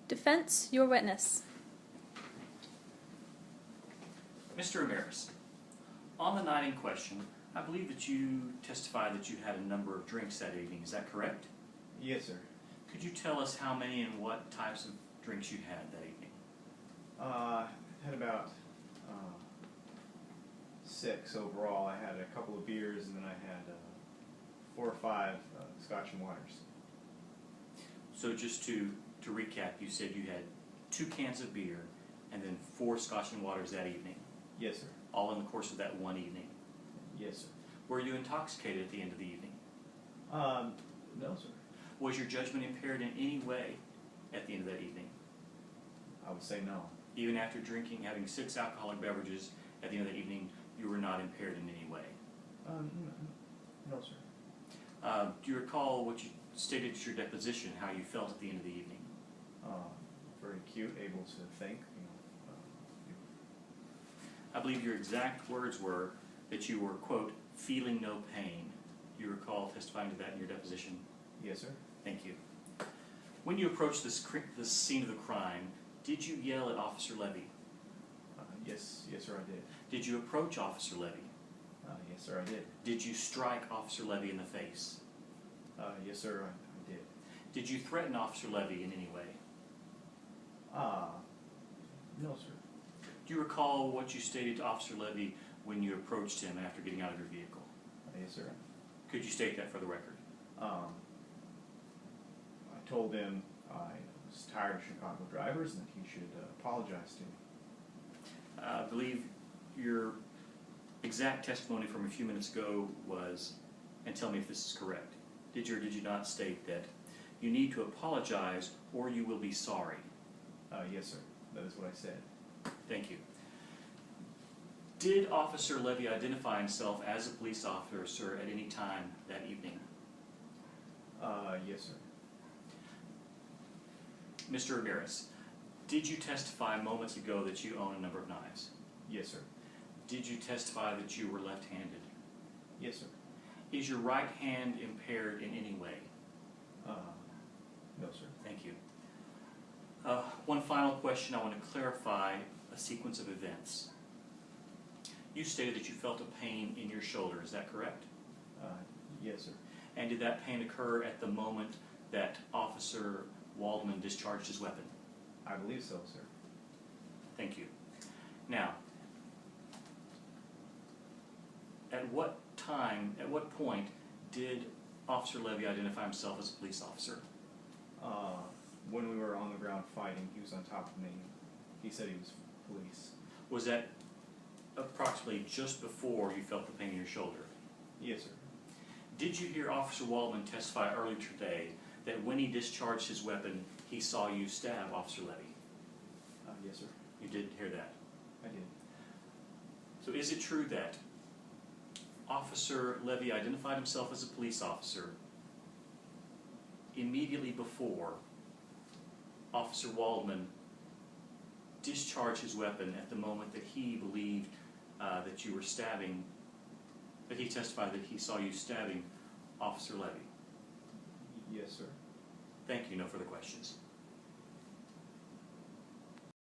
Defense, your witness. Mr. Ramirez, on the night in question, I believe that you testified that you had a number of drinks that evening. Is that correct? Yes, sir. Could you tell us how many and what types of drinks you had that evening? I had about 6 overall. I had a couple of beers, and then I had 4 or 5 Scotch and waters. So just to recap, you said you had 2 cans of beer and then 4 Scotch and waters that evening, Yes, sir. all in the course of that one evening. Yes, sir. Were you intoxicated at the end of the evening? No, sir. Was your judgment impaired in any way at the end of that evening? I would say no. Even after drinking, having 6 alcoholic beverages at the end of the evening, you were not impaired in any way? No, sir. Do you recall what you stated at your deposition, how you felt at the end of the evening? Very cute, able to think. I believe your exact words were that you were, quote, feeling no pain. Do you recall testifying to that in your deposition? Yes, sir. Thank you. When you approached this scene of the crime, did you yell at Officer Levy? Yes, sir, I did. Did you approach Officer Levy? Yes, sir, I did. Did you strike Officer Levy in the face? Yes, sir, I did. Did you threaten Officer Levy in any way? No, sir. Do you recall what you stated to Officer Levy when you approached him after getting out of your vehicle? Yes, sir. Could you state that for the record? I told him I was tired of Chicago drivers and that he should apologize to me. I believe your exact testimony from a few minutes ago was, and tell me if this is correct, did you or did you not state that you need to apologize or you will be sorry? Yes, sir. That is what I said. Thank you. Did Officer Levy identify himself as a police officer at any time that evening? Yes, sir. Mr. Ramirez, did you testify moments ago that you own a number of knives? Yes, sir. Did you testify that you were left-handed? Yes, sir. Is your right hand impaired in any way? No, sir. Thank you. One final question. I want to clarify a sequence of events. You stated that you felt a pain in your shoulder. Is that correct? Yes, sir. And did that pain occur at the moment that Officer Waldman discharged his weapon? I believe so, sir. Thank you. Now, at what time, at what point did Officer Levy identify himself as a police officer? When we were on the ground fighting, he was on top of me. He said he was police. Was that approximately just before you felt the pain in your shoulder? Yes, sir. Did you hear Officer Waldman testify earlier today that when he discharged his weapon, he saw you stab Officer Levy? Yes, sir. You did hear that? I did. So is it true that Officer Levy identified himself as a police officer immediately before Officer Waldman discharged his weapon at the moment that he believed that you were stabbing, that he testified that he saw you stabbing Officer Levy? Yes, sir. Thank you. No further questions.